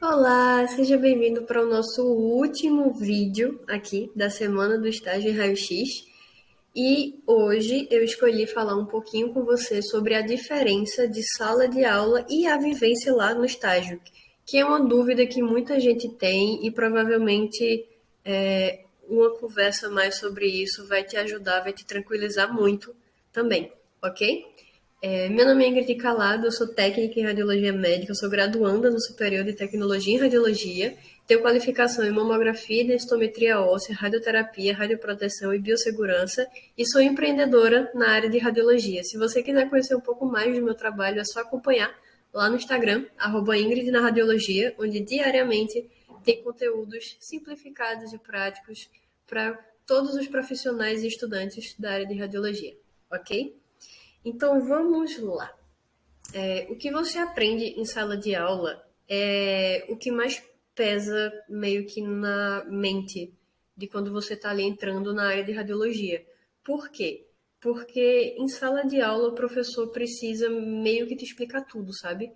Olá, seja bem-vindo para o nosso último vídeo aqui da semana do estágio em raio-x. E hoje eu escolhi falar um pouquinho com você sobre a diferença de sala de aula e a vivência lá no estágio, que é uma dúvida que muita gente tem e provavelmente uma conversa mais sobre isso vai te ajudar, vai te tranquilizar muito também, ok? Meu nome é Ingrid Calado, eu sou técnica em radiologia médica, eu sou graduanda no Superior de Tecnologia em Radiologia, tenho qualificação em mamografia e densitometria óssea, radioterapia, radioproteção e biossegurança e sou empreendedora na área de radiologia. Se você quiser conhecer um pouco mais do meu trabalho, é só acompanhar lá no Instagram, Ingrid na Radiologia, onde diariamente tem conteúdos simplificados e práticos para todos os profissionais e estudantes da área de radiologia, ok? Então vamos lá. O que você aprende em sala de aula é o que mais pesa meio que na mente de quando você está ali entrando na área de radiologia. Por quê? Porque em sala de aula o professor precisa meio que te explicar tudo, sabe?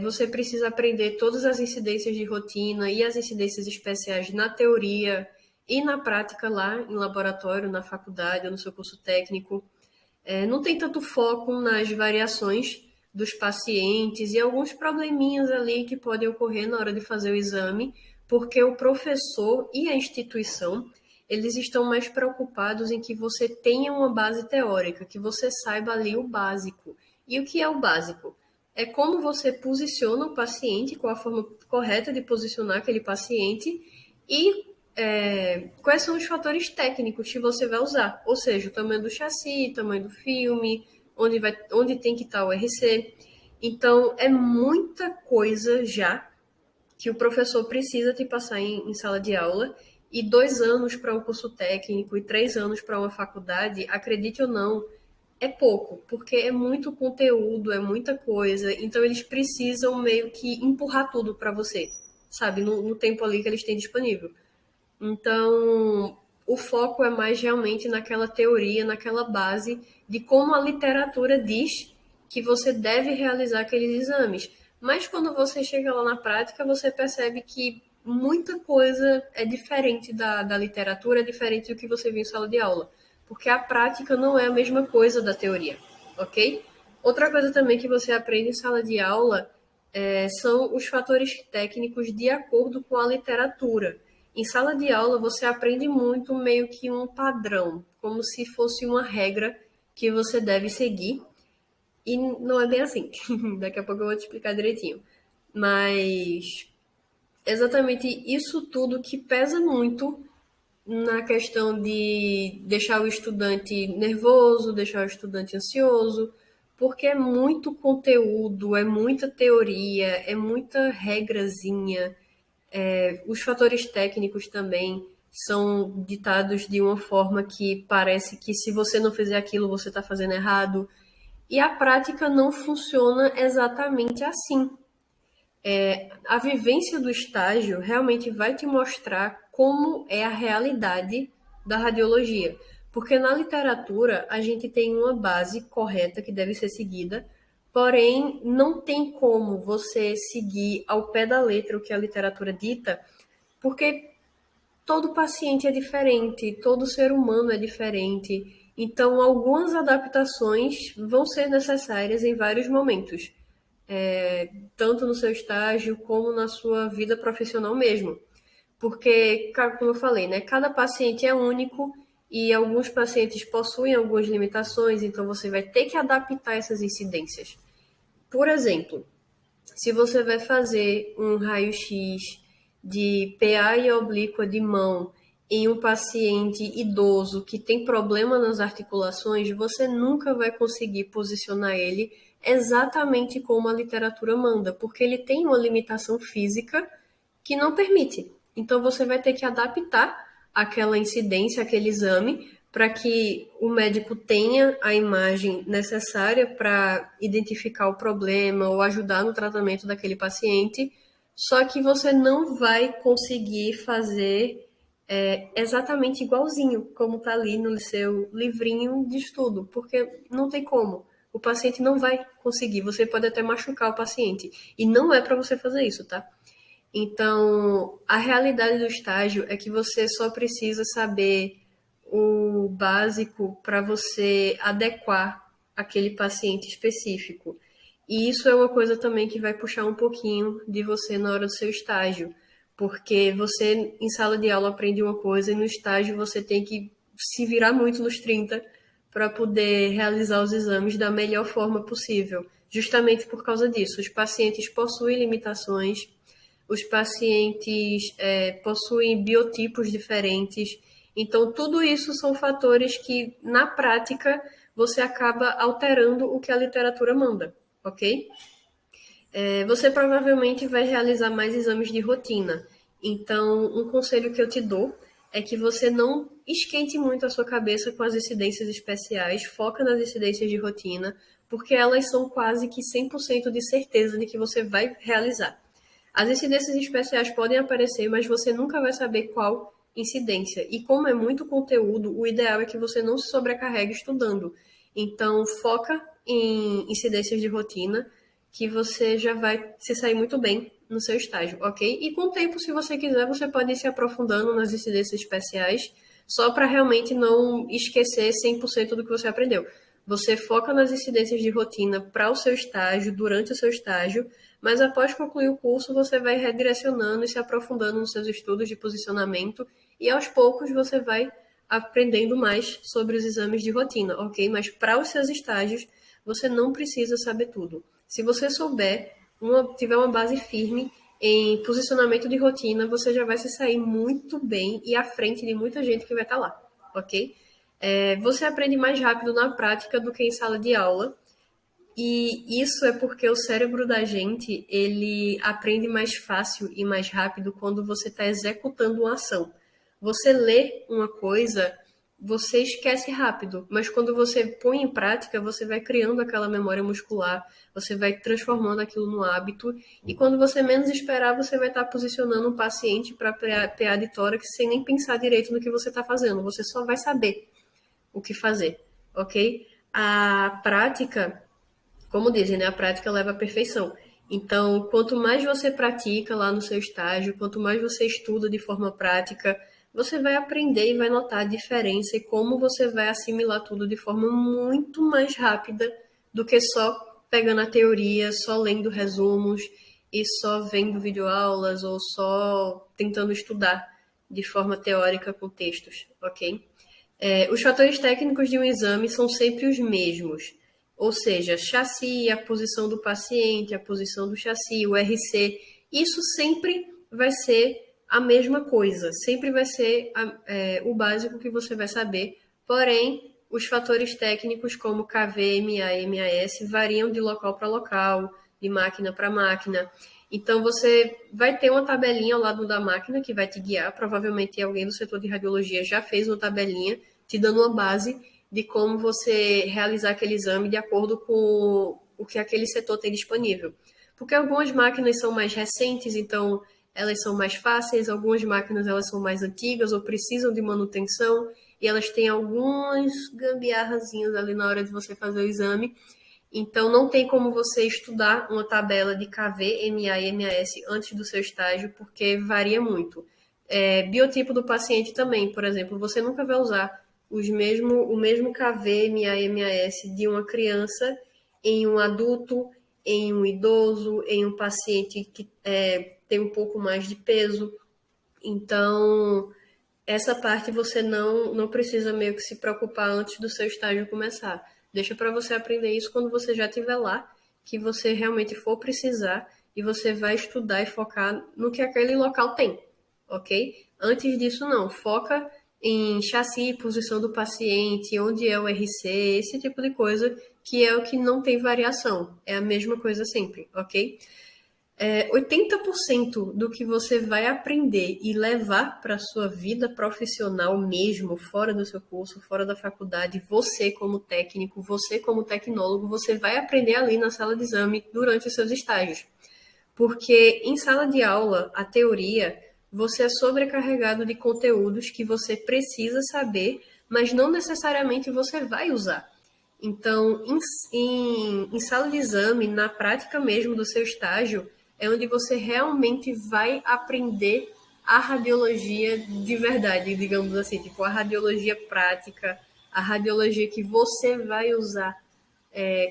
Você precisa aprender todas as incidências de rotina e as incidências especiais na teoria e na prática lá em laboratório, na faculdade ou no seu curso técnico. Não tem tanto foco nas variações dos pacientes e alguns probleminhas ali que podem ocorrer na hora de fazer o exame, porque o professor e a instituição, eles estão mais preocupados em que você tenha uma base teórica, que você saiba ali o básico. E o que é o básico? É como você posiciona o paciente, qual a forma correta de posicionar aquele paciente e quais são os fatores técnicos que você vai usar. Ou seja, o tamanho do chassi, o tamanho do filme, onde tem que estar o RC. Então, é muita coisa já que o professor precisa te passar em sala de aula. E 2 anos para um curso técnico e 3 anos para uma faculdade, acredite ou não, é pouco, porque é muito conteúdo, é muita coisa. Então, eles precisam meio que empurrar tudo para você, sabe, no tempo ali que eles têm disponível. Então, o foco é mais realmente naquela teoria, naquela base de como a literatura diz que você deve realizar aqueles exames. Mas quando você chega lá na prática, você percebe que muita coisa é diferente da literatura, é diferente do que você viu em sala de aula. Porque a prática não é a mesma coisa da teoria, ok? Outra coisa também que você aprende em sala de aula são os fatores técnicos de acordo com a literatura. Em sala de aula, você aprende muito meio que um padrão, como se fosse uma regra que você deve seguir. E não é bem assim. Daqui a pouco eu vou te explicar direitinho. Mas exatamente isso tudo que pesa muito na questão de deixar o estudante nervoso, deixar o estudante ansioso, porque é muito conteúdo, é muita teoria, é muita regrazinha. Os fatores técnicos também são ditados de uma forma que parece que se você não fizer aquilo, você está fazendo errado. E a prática não funciona exatamente assim. A vivência do estágio realmente vai te mostrar como é a realidade da radiologia. Porque na literatura a gente tem uma base correta que deve ser seguida, porém não tem como você seguir ao pé da letra o que a literatura dita, porque todo paciente é diferente, todo ser humano é diferente. Então, algumas adaptações vão ser necessárias em vários momentos, tanto no seu estágio como na sua vida profissional mesmo. Porque, como eu falei, né, cada paciente é único e alguns pacientes possuem algumas limitações, então você vai ter que adaptar essas incidências. Por exemplo, se você vai fazer um raio-x de PA e oblíqua de mão em um paciente idoso que tem problema nas articulações, você nunca vai conseguir posicionar ele exatamente como a literatura manda, porque ele tem uma limitação física que não permite. Então você vai ter que adaptar aquela incidência, aquele exame, para que o médico tenha a imagem necessária para identificar o problema ou ajudar no tratamento daquele paciente, só que você não vai conseguir fazer exatamente igualzinho, como está ali no seu livrinho de estudo, porque não tem como. O paciente não vai conseguir, você pode até machucar o paciente. E não é para você fazer isso, tá? Então, a realidade do estágio é que você só precisa saber o básico para você adequar aquele paciente específico. E isso é uma coisa também que vai puxar um pouquinho de você na hora do seu estágio, porque você em sala de aula aprende uma coisa e no estágio você tem que se virar muito nos 30 para poder realizar os exames da melhor forma possível. Justamente por causa disso, os pacientes possuem limitações, os pacientes possuem biotipos diferentes. Então, tudo isso são fatores que, na prática, você acaba alterando o que a literatura manda, ok? Você provavelmente vai realizar mais exames de rotina. Então, um conselho que eu te dou é que você não esquente muito a sua cabeça com as incidências especiais, foca nas incidências de rotina, porque elas são quase que 100% de certeza de que você vai realizar. As incidências especiais podem aparecer, mas você nunca vai saber qual incidência. E como é muito conteúdo, o ideal é que você não se sobrecarregue estudando. Então, foca em incidências de rotina, que você já vai se sair muito bem no seu estágio, ok? E com o tempo, se você quiser, você pode ir se aprofundando nas incidências especiais, só para realmente não esquecer 100% do que você aprendeu. Você foca nas incidências de rotina para o seu estágio, durante o seu estágio, mas após concluir o curso, você vai redirecionando e se aprofundando nos seus estudos de posicionamento e aos poucos você vai aprendendo mais sobre os exames de rotina, ok? Mas para os seus estágios, você não precisa saber tudo. Se você tiver uma base firme em posicionamento de rotina, você já vai se sair muito bem e à frente de muita gente que vai estar lá, ok? Você aprende mais rápido na prática do que em sala de aula, e isso é porque o cérebro da gente, ele aprende mais fácil e mais rápido quando você está executando uma ação. Você lê uma coisa, você esquece rápido, mas quando você põe em prática, você vai criando aquela memória muscular, você vai transformando aquilo no hábito, e quando você menos esperar, você vai estar posicionando um paciente para PA de tórax sem nem pensar direito no que você está fazendo, você só vai saber o que fazer, ok? A prática, como dizem, né? A prática leva à perfeição. Então, quanto mais você pratica lá no seu estágio, quanto mais você estuda de forma prática, você vai aprender e vai notar a diferença e como você vai assimilar tudo de forma muito mais rápida do que só pegando a teoria, só lendo resumos e só vendo videoaulas ou só tentando estudar de forma teórica com textos, ok? Os fatores técnicos de um exame são sempre os mesmos, ou seja, chassi, a posição do paciente, a posição do chassi, o RC, isso sempre vai ser a mesma coisa, sempre vai ser o básico que você vai saber, porém, os fatores técnicos como KV, MA e MAS variam de local para local, de máquina para máquina. Então, você vai ter uma tabelinha ao lado da máquina que vai te guiar. Provavelmente alguém do setor de radiologia já fez uma tabelinha te dando uma base de como você realizar aquele exame de acordo com o que aquele setor tem disponível. Porque algumas máquinas são mais recentes, então elas são mais fáceis, algumas máquinas elas são mais antigas ou precisam de manutenção e elas têm algumas gambiarrazinhas ali na hora de você fazer o exame. Então, não tem como você estudar uma tabela de KV, MA e MAS antes do seu estágio, porque varia muito. Biotipo do paciente também, por exemplo, você nunca vai usar o mesmo KV, MA e MAS de uma criança em um adulto, em um idoso, em um paciente que tem um pouco mais de peso. Então, essa parte você não precisa meio que se preocupar antes do seu estágio começar. Deixa para você aprender isso quando você já estiver lá, que você realmente for precisar e você vai estudar e focar no que aquele local tem, ok? Antes disso, não. Foca em chassi, posição do paciente, onde é o RC, esse tipo de coisa, que é o que não tem variação. É a mesma coisa sempre, ok? 80% do que você vai aprender e levar para a sua vida profissional mesmo, fora do seu curso, fora da faculdade, você como técnico, você como tecnólogo, você vai aprender ali na sala de exame durante os seus estágios. Porque em sala de aula, a teoria, você é sobrecarregado de conteúdos que você precisa saber, mas não necessariamente você vai usar. Então, em sala de exame, na prática mesmo do seu estágio, é onde você realmente vai aprender a radiologia de verdade, digamos assim, tipo a radiologia prática, a radiologia que você vai usar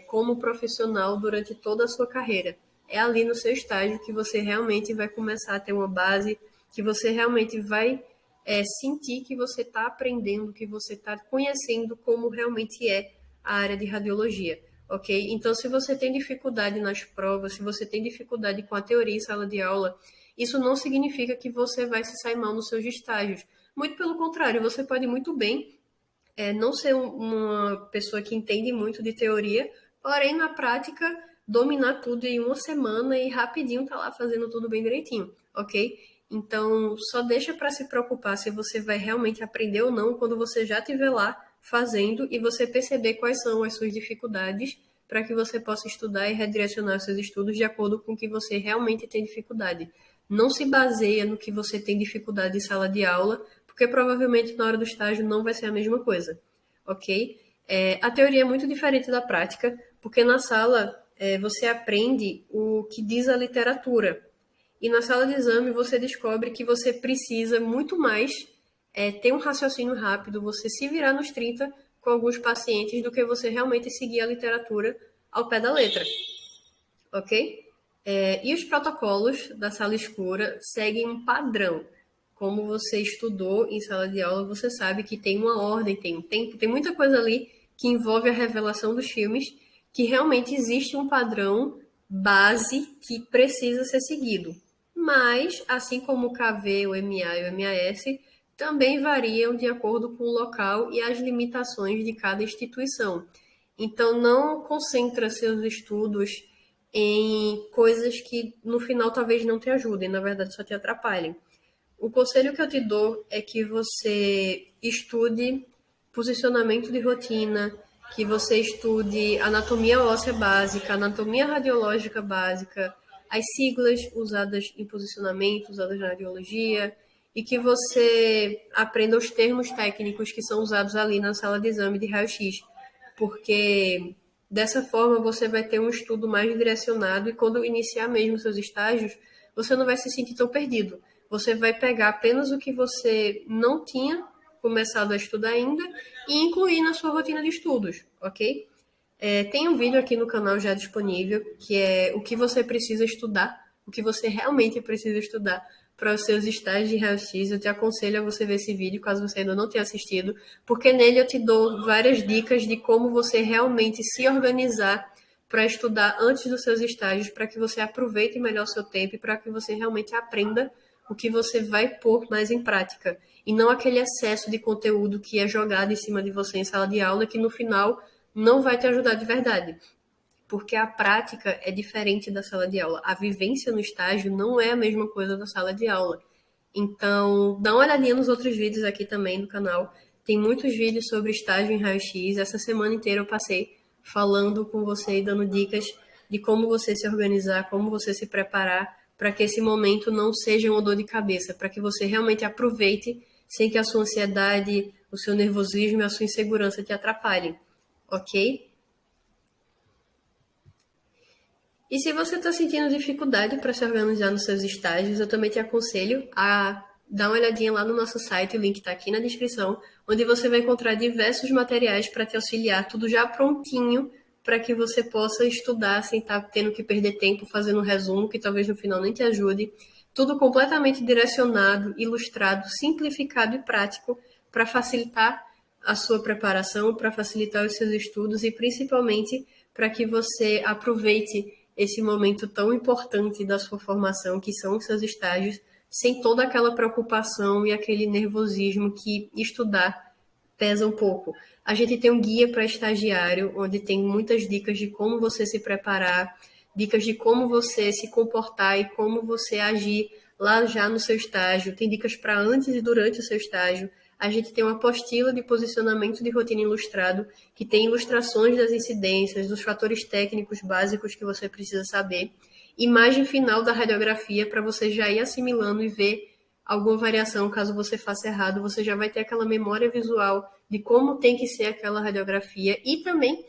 como profissional durante toda a sua carreira. É ali no seu estágio que você realmente vai começar a ter uma base, que você realmente vai sentir que você está aprendendo, que você está conhecendo como realmente é a área de radiologia, ok? Então, se você tem dificuldade nas provas, se você tem dificuldade com a teoria em sala de aula, isso não significa que você vai se sair mal nos seus estágios. Muito pelo contrário, você pode muito bem não ser uma pessoa que entende muito de teoria, porém na prática dominar tudo em uma semana e rapidinho tá lá fazendo tudo bem direitinho, ok? Então só deixa para se preocupar se você vai realmente aprender ou não quando você já estiver lá fazendo e você perceber quais são as suas dificuldades para que você possa estudar e redirecionar seus estudos de acordo com o que você realmente tem dificuldade. Não se baseia no que você tem dificuldade em sala de aula, porque provavelmente na hora do estágio não vai ser a mesma coisa, ok? A teoria é muito diferente da prática, porque na sala você aprende o que diz a literatura, e na sala de exame você descobre que você precisa muito mais ter um raciocínio rápido, você se virar nos 30 com alguns pacientes do que você realmente seguir a literatura ao pé da letra, ok? E os protocolos da sala escura seguem um padrão. Como você estudou em sala de aula, você sabe que tem uma ordem, tem um tempo, tem muita coisa ali que envolve a revelação dos filmes, que realmente existe um padrão base que precisa ser seguido. Mas, assim como o KV, o MA e o MAS, também variam de acordo com o local e as limitações de cada instituição. Então, não concentra seus estudos em coisas que no final talvez não te ajudem, na verdade só te atrapalhem. O conselho que eu te dou é que você estude posicionamento de rotina, que você estude anatomia óssea básica, anatomia radiológica básica, as siglas usadas em posicionamento, usadas na radiologia, e que você aprenda os termos técnicos que são usados ali na sala de exame de raio-x, porque dessa forma você vai ter um estudo mais direcionado e quando iniciar mesmo seus estágios, você não vai se sentir tão perdido. Você vai pegar apenas o que você não tinha começado a estudar ainda e incluir na sua rotina de estudos, ok? Tem um vídeo aqui no canal já disponível, que é o que você precisa estudar, o que você realmente precisa estudar para os seus estágios de raio-x. Eu te aconselho a você ver esse vídeo, caso você ainda não tenha assistido, porque nele eu te dou várias dicas de como você realmente se organizar para estudar antes dos seus estágios, para que você aproveite melhor o seu tempo e para que você realmente aprenda o que você vai pôr mais em prática. E não aquele excesso de conteúdo que é jogado em cima de você em sala de aula, que no final não vai te ajudar de verdade. Porque a prática é diferente da sala de aula. A vivência no estágio não é a mesma coisa da sala de aula. Então, dá uma olhadinha nos outros vídeos aqui também do canal. Tem muitos vídeos sobre estágio em raio-x. Essa semana inteira eu passei falando com você e dando dicas de como você se organizar, como você se preparar para que esse momento não seja uma dor de cabeça, para que você realmente aproveite sem que a sua ansiedade, o seu nervosismo e a sua insegurança te atrapalhem, ok? E se você está sentindo dificuldade para se organizar nos seus estágios, eu também te aconselho a dar uma olhadinha lá no nosso site, o link está aqui na descrição, onde você vai encontrar diversos materiais para te auxiliar, tudo já prontinho para que você possa estudar sem estar tendo que perder tempo fazendo um resumo que talvez no final nem te ajude. Tudo completamente direcionado, ilustrado, simplificado e prático para facilitar a sua preparação, para facilitar os seus estudos e principalmente para que você aproveite esse momento tão importante da sua formação, que são os seus estágios, sem toda aquela preocupação e aquele nervosismo que estudar pesa um pouco. A gente tem um guia para estagiário, onde tem muitas dicas de como você se preparar, dicas de como você se comportar e como você agir lá já no seu estágio. Tem dicas para antes e durante o seu estágio. A gente tem uma apostila de posicionamento de rotina ilustrado, que tem ilustrações das incidências, dos fatores técnicos básicos que você precisa saber. Imagem final da radiografia para você já ir assimilando e ver alguma variação, caso você faça errado, você já vai ter aquela memória visual de como tem que ser aquela radiografia e também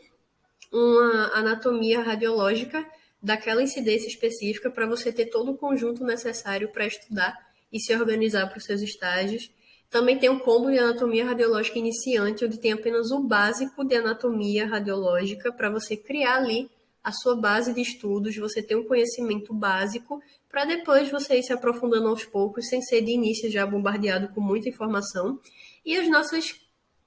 uma anatomia radiológica daquela incidência específica para você ter todo o conjunto necessário para estudar e se organizar para os seus estágios. Também tem um combo de anatomia radiológica iniciante, onde tem apenas o básico de anatomia radiológica para você criar ali a sua base de estudos, você ter um conhecimento básico para depois você ir se aprofundando aos poucos, sem ser de início já bombardeado com muita informação. E as nossas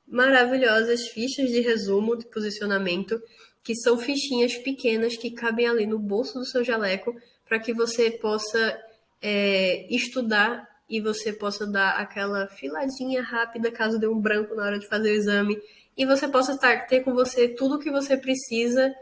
maravilhosas fichas de resumo de posicionamento, que são fichinhas pequenas que cabem ali no bolso do seu jaleco para que você possa estudar e você possa dar aquela filadinha rápida caso dê um branco na hora de fazer o exame e você possa ter com você tudo o que você precisa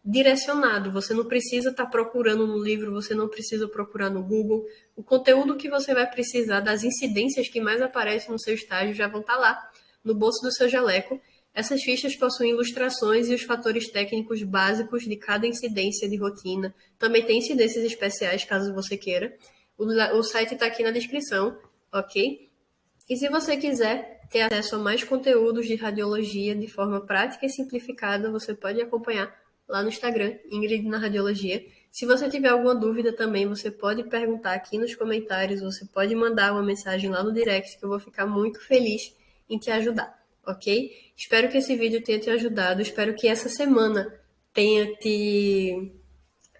direcionado. Você não precisa estar procurando no livro, você não precisa procurar no Google. O conteúdo que você vai precisar das incidências que mais aparecem no seu estágio já vão estar lá no bolso do seu jaleco. Essas fichas possuem ilustrações e os fatores técnicos básicos de cada incidência de rotina. Também tem incidências especiais, caso você queira. O site está aqui na descrição, ok? E se você quiser ter acesso a mais conteúdos de radiologia de forma prática e simplificada, você pode acompanhar lá no Instagram, Ingrid na Radiologia. Se você tiver alguma dúvida também, você pode perguntar aqui nos comentários, você pode mandar uma mensagem lá no direct, que eu vou ficar muito feliz em te ajudar, ok? Espero que esse vídeo tenha te ajudado, espero que essa semana tenha te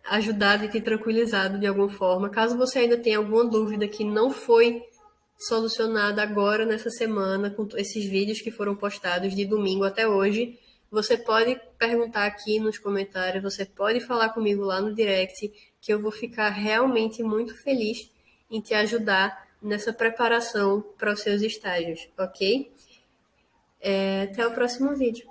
ajudado e te tranquilizado de alguma forma. Caso você ainda tenha alguma dúvida que não foi solucionada agora nessa semana, com esses vídeos que foram postados de domingo até hoje, você pode perguntar aqui nos comentários, você pode falar comigo lá no direct, que eu vou ficar realmente muito feliz em te ajudar nessa preparação para os seus estágios, ok? Até o próximo vídeo.